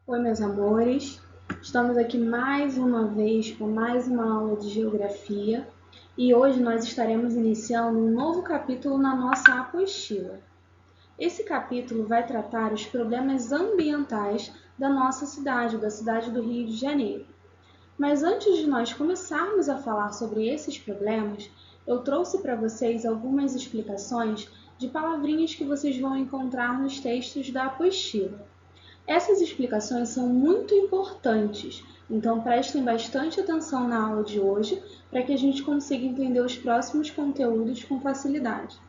Oi, meus amores. Estamos aqui mais uma vez com mais uma aula de geografia e hoje nós estaremos iniciando um novo capítulo na nossa apostila. Esse capítulo vai tratar os problemas ambientais da nossa cidade, da cidade do Rio de Janeiro. Mas antes de nós começarmos a falar sobre esses problemas, eu trouxe para vocês algumas explicações de palavrinhas que vocês vão encontrar nos textos da apostila. Essas explicações são muito importantes, então prestem bastante atenção na aula de hoje para que a gente consiga entender os próximos conteúdos com facilidade.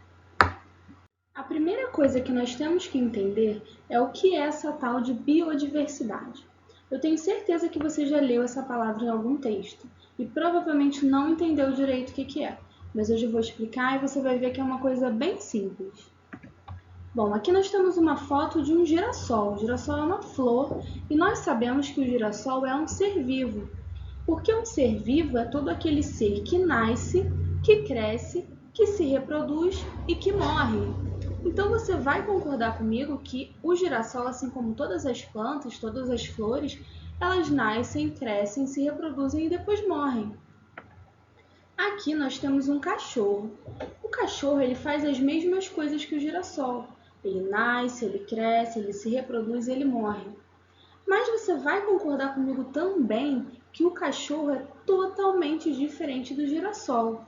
A primeira coisa que nós temos que entender é o que é essa tal de biodiversidade. Eu tenho certeza que você já leu essa palavra em algum texto e provavelmente não entendeu direito o que é, mas hoje eu vou explicar e você vai ver que é uma coisa bem simples. Bom, aqui nós temos uma foto de um girassol. O girassol é uma flor e nós sabemos que o girassol é um ser vivo. Porque um ser vivo é todo aquele ser que nasce, que cresce, que se reproduz e que morre. Então você vai concordar comigo que o girassol, assim como todas as plantas, todas as flores, elas nascem, crescem, se reproduzem e depois morrem. Aqui nós temos um cachorro. O cachorro ele faz as mesmas coisas que o girassol. Ele nasce, ele cresce, ele se reproduz e ele morre. Mas você vai concordar comigo também que o cachorro é totalmente diferente do girassol.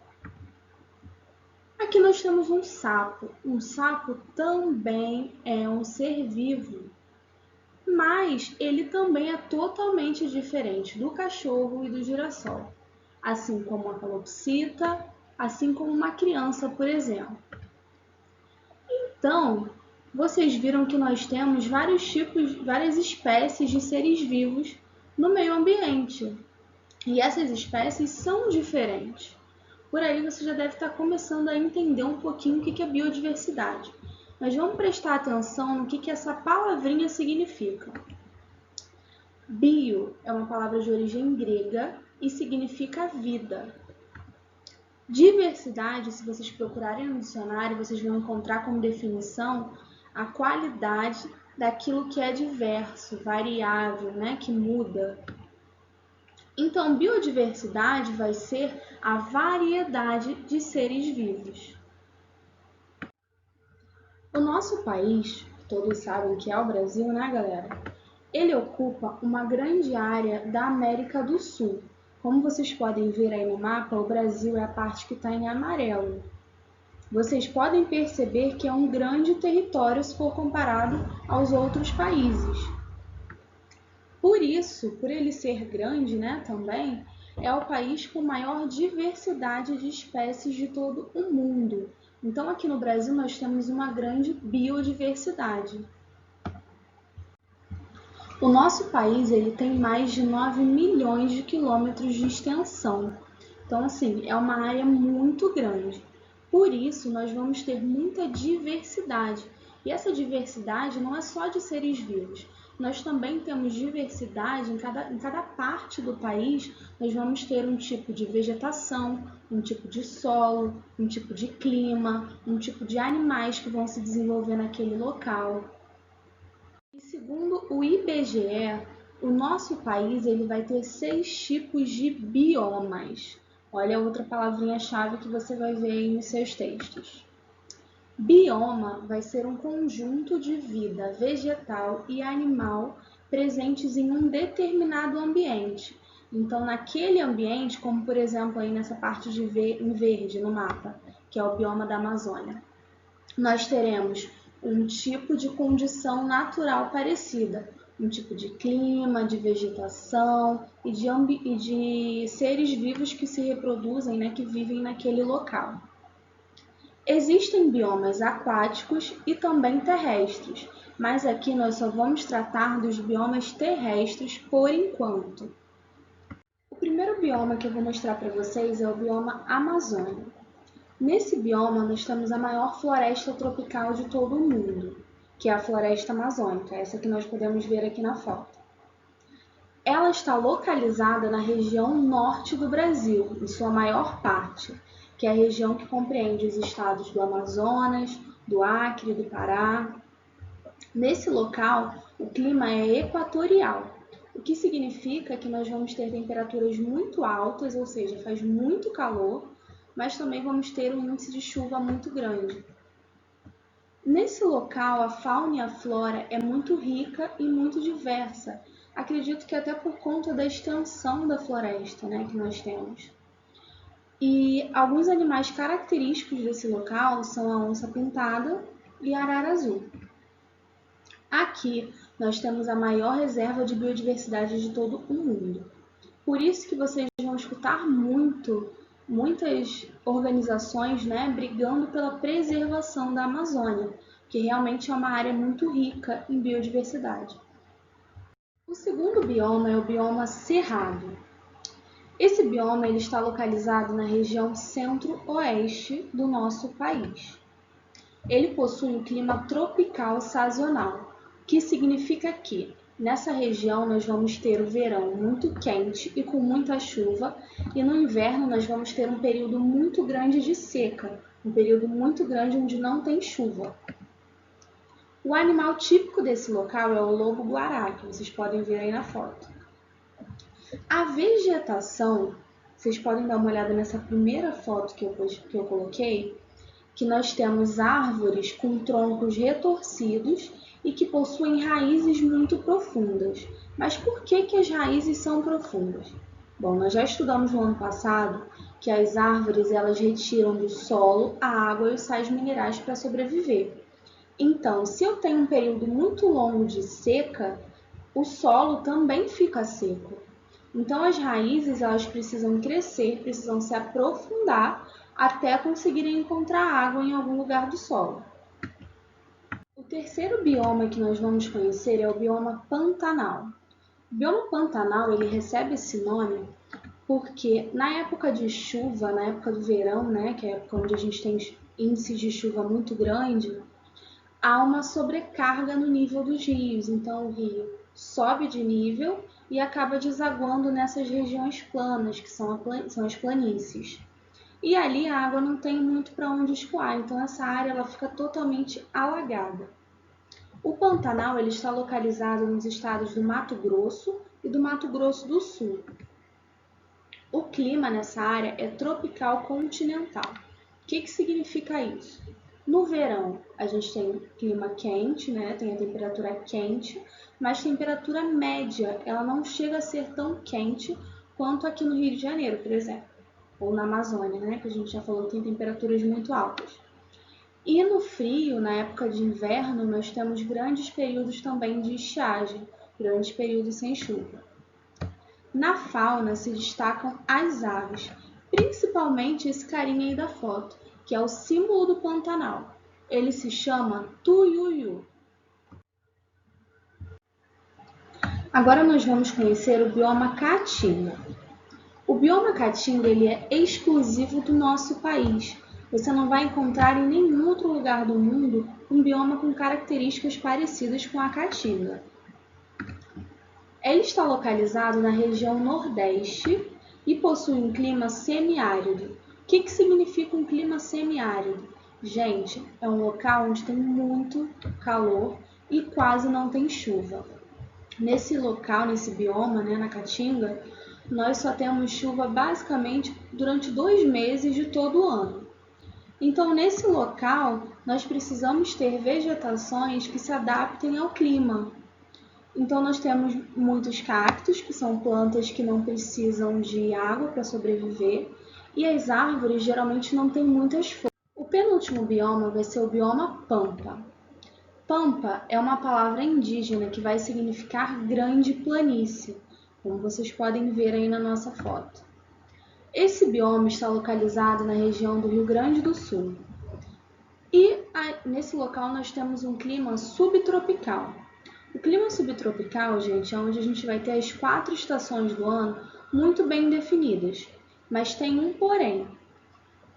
Aqui nós temos um sapo. Um sapo também é um ser vivo, mas ele também é totalmente diferente do cachorro e do girassol, assim como a calopsita, assim como uma criança, por exemplo. Então, vocês viram que nós temos várias espécies de seres vivos no meio ambiente. E essas espécies são diferentes. Por aí você já deve estar começando a entender um pouquinho o que é biodiversidade. Mas vamos prestar atenção no que essa palavrinha significa. Bio é uma palavra de origem grega e significa vida. Diversidade, se vocês procurarem no dicionário, vocês vão encontrar como definição a qualidade daquilo que é diverso, variável, né, que muda. Então, biodiversidade vai ser a variedade de seres vivos. O nosso país, todos sabem que é o Brasil, né, galera? Ele ocupa uma grande área da América do Sul. Como vocês podem ver aí no mapa, o Brasil é a parte que está em amarelo. Vocês podem perceber que é um grande território se for comparado aos outros países. Por isso, por ele ser grande, né, também, é o país com maior diversidade de espécies de todo o mundo. Então, aqui no Brasil, nós temos uma grande biodiversidade. O nosso país ele tem mais de 9 milhões de quilômetros de extensão. Então, assim, é uma área muito grande. Por isso, nós vamos ter muita diversidade. E essa diversidade não é só de seres vivos. Nós também temos diversidade em cada parte do país. Nós vamos ter um tipo de vegetação, um tipo de solo, um tipo de clima, um tipo de animais que vão se desenvolver naquele local. E segundo o IBGE, o nosso país ele vai ter 6 tipos de biomas. Olha outra palavrinha-chave que você vai ver aí nos seus textos. Bioma vai ser um conjunto de vida vegetal e animal presentes em um determinado ambiente. Então, naquele ambiente, como por exemplo aí nessa parte em verde no mapa, que é o bioma da Amazônia, nós teremos um tipo de condição natural parecida, um tipo de clima, de vegetação e de seres vivos que se reproduzem, né, que vivem naquele local. Existem biomas aquáticos e também terrestres, mas aqui nós só vamos tratar dos biomas terrestres por enquanto. O primeiro bioma que eu vou mostrar para vocês é o bioma amazônico. Nesse bioma, nós temos a maior floresta tropical de todo o mundo, que é a floresta amazônica, essa que nós podemos ver aqui na foto. Ela está localizada na região norte do Brasil, em sua maior parte, que é a região que compreende os estados do Amazonas, do Acre, do Pará. Nesse local, O clima é equatorial, o que significa que nós vamos ter temperaturas muito altas, ou seja, faz muito calor, mas também vamos ter um índice de chuva muito grande. Nesse local, a fauna e a flora é muito rica e muito diversa. Acredito que até por conta da extensão da floresta, né, que nós temos. E alguns animais característicos desse local são a onça-pintada e a arara azul. Aqui nós temos a maior reserva de biodiversidade de todo o mundo. Por isso que vocês vão escutar muitas organizações, né, brigando pela preservação da Amazônia, que realmente é uma área muito rica em biodiversidade. O segundo bioma é o bioma cerrado. Esse bioma ele está localizado na região centro-oeste do nosso país. Ele possui um clima tropical sazonal, que significa que nessa região nós vamos ter o verão muito quente e com muita chuva, e no inverno nós vamos ter um período muito grande de seca, um período muito grande onde não tem chuva. O animal típico desse local é o lobo-guará, que vocês podem ver aí na foto. A vegetação, vocês podem dar uma olhada nessa primeira foto que eu coloquei, que nós temos árvores com troncos retorcidos e que possuem raízes muito profundas. Mas por que as raízes são profundas? Bom, nós já estudamos no ano passado que as árvores elas retiram do solo a água e os sais minerais para sobreviver. Então, se eu tenho um período muito longo de seca, o solo também fica seco. Então, as raízes elas precisam crescer, precisam se aprofundar até conseguirem encontrar água em algum lugar do solo. O terceiro bioma que nós vamos conhecer é o bioma pantanal. O bioma pantanal ele recebe esse nome porque na época de chuva, na época do verão, né, que é a época onde a gente tem índices de chuva muito grande, há uma sobrecarga no nível dos rios. Então o rio sobe de nível e acaba desaguando nessas regiões planas, que são as planícies. E ali a água não tem muito para onde escoar, então essa área ela fica totalmente alagada. O Pantanal ele está localizado nos estados do Mato Grosso e do Mato Grosso do Sul. O clima nessa área é tropical continental. O que significa isso? No verão, a gente tem clima quente, né? Tem a temperatura quente, mas temperatura média, ela não chega a ser tão quente quanto aqui no Rio de Janeiro, por exemplo, ou na Amazônia, né? Que a gente já falou que tem temperaturas muito altas. E no frio, na época de inverno, nós temos grandes períodos também de estiagem, grandes períodos sem chuva. Na fauna se destacam as aves, principalmente esse carinha aí da foto, que é o símbolo do Pantanal. Ele se chama tuiuiu. Agora nós vamos conhecer o bioma Caatinga. O bioma Caatinga ele é exclusivo do nosso país. Você não vai encontrar em nenhum outro lugar do mundo um bioma com características parecidas com a Caatinga. Ele está localizado na região Nordeste e possui um clima semiárido. O que significa um clima semiárido? Gente, é um local onde tem muito calor e quase não tem chuva. Nesse local, nesse bioma, né, na Caatinga, nós só temos chuva basicamente durante 2 meses de todo o ano. Então, nesse local, nós precisamos ter vegetações que se adaptem ao clima. Então, nós temos muitos cactos, que são plantas que não precisam de água para sobreviver, e as árvores geralmente não têm muitas folhas. O penúltimo bioma vai ser o bioma Pampa. Pampa é uma palavra indígena que vai significar grande planície, como vocês podem ver aí na nossa foto. Esse bioma está localizado na região do Rio Grande do Sul. E nesse local nós temos um clima subtropical. O clima subtropical, gente, é onde a gente vai ter as 4 estações do ano muito bem definidas. Mas tem um porém.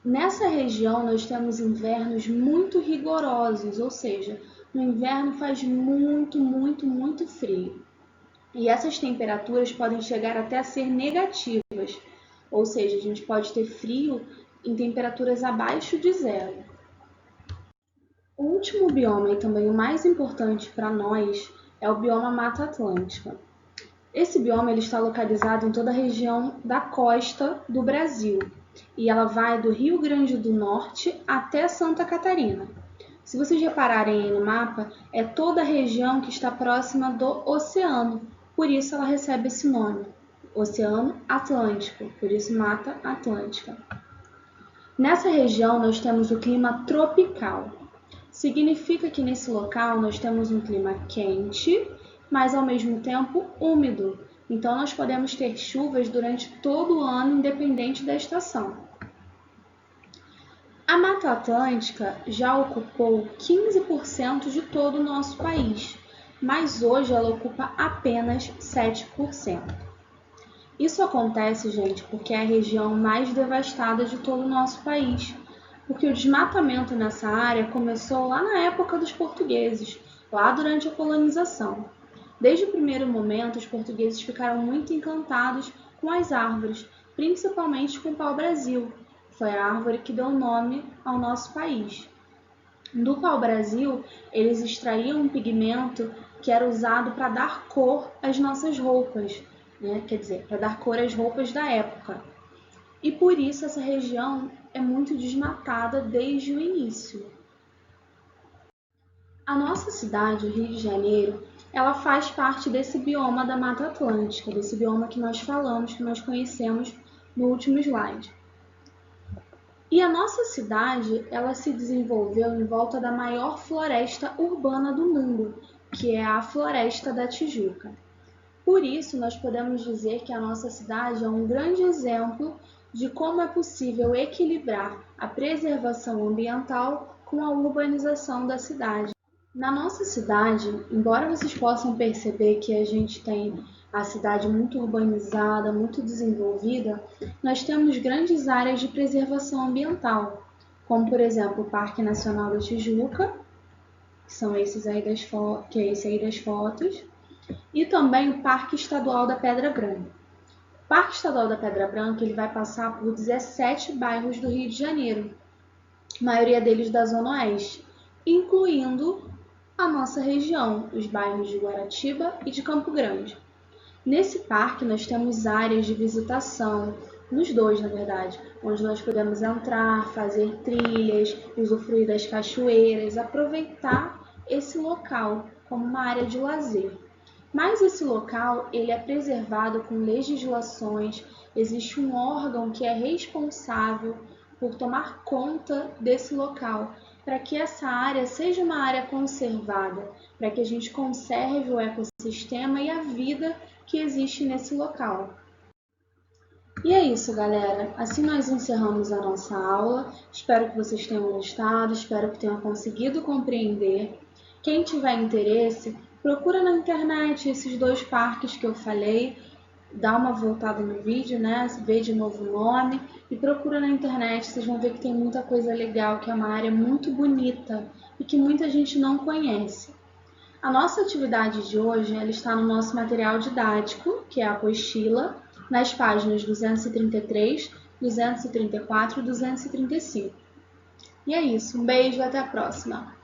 Nessa região nós temos invernos muito rigorosos, ou seja, no inverno faz muito frio. E essas temperaturas podem chegar até a ser negativas, ou seja, a gente pode ter frio em temperaturas abaixo de zero. O último bioma e também o mais importante para nós é o bioma Mata Atlântica. Esse bioma ele está localizado em toda a região da costa do Brasil e ela vai do Rio Grande do Norte até Santa Catarina. Se vocês repararem aí no mapa, é toda a região que está próxima do oceano, por isso ela recebe esse nome, Oceano Atlântico, por isso Mata Atlântica. Nessa região nós temos o clima tropical. Significa que nesse local nós temos um clima quente, mas ao mesmo tempo úmido. Então nós podemos ter chuvas durante todo o ano, independente da estação. A Mata Atlântica já ocupou 15% de todo o nosso país, mas hoje ela ocupa apenas 7%. Isso acontece, gente, porque é a região mais devastada de todo o nosso país, porque o desmatamento nessa área começou lá na época dos portugueses, lá durante a colonização. Desde o primeiro momento, os portugueses ficaram muito encantados com as árvores, principalmente com o pau-brasil, que foi a árvore que deu nome ao nosso país. Do pau-brasil, eles extraíam um pigmento que era usado para dar cor às nossas roupas, quer dizer, para dar cor às roupas da época. E por isso essa região é muito desmatada desde o início. A nossa cidade, o Rio de Janeiro, ela faz parte desse bioma da Mata Atlântica, desse bioma que nós falamos, que nós conhecemos no último slide. E a nossa cidade, ela se desenvolveu em volta da maior floresta urbana do mundo, que é a Floresta da Tijuca. Por isso, nós podemos dizer que a nossa cidade é um grande exemplo de como é possível equilibrar a preservação ambiental com a urbanização da cidade. Na nossa cidade, embora vocês possam perceber que a gente tem a cidade muito urbanizada, muito desenvolvida, nós temos grandes áreas de preservação ambiental, como por exemplo o Parque Nacional da Tijuca, que são esses aí que é esse aí das fotos, e também o Parque Estadual da Pedra Branca. O Parque Estadual da Pedra Branca ele vai passar por 17 bairros do Rio de Janeiro, a maioria deles da Zona Oeste, incluindo a nossa região, os bairros de Guaratiba e de Campo Grande. Nesse parque nós temos áreas de visitação, nos dois na verdade, onde nós podemos entrar, fazer trilhas, usufruir das cachoeiras, aproveitar esse local como uma área de lazer. Mas esse local ele é preservado com legislações, existe um órgão que é responsável por tomar conta desse local, para que essa área seja uma área conservada, para que a gente conserve o ecossistema e a vida que existe nesse local. E é isso, galera. Assim nós encerramos a nossa aula. Espero que vocês tenham gostado, espero que tenham conseguido compreender. Quem tiver interesse, procura na internet esses dois parques que eu falei, dá uma voltada no vídeo, vê de novo o nome e procura na internet, vocês vão ver que tem muita coisa legal, que é uma área muito bonita e que muita gente não conhece. A nossa atividade de hoje ela está no nosso material didático, que é a apostila, nas páginas 233, 234 e 235. E é isso, um beijo e até a próxima!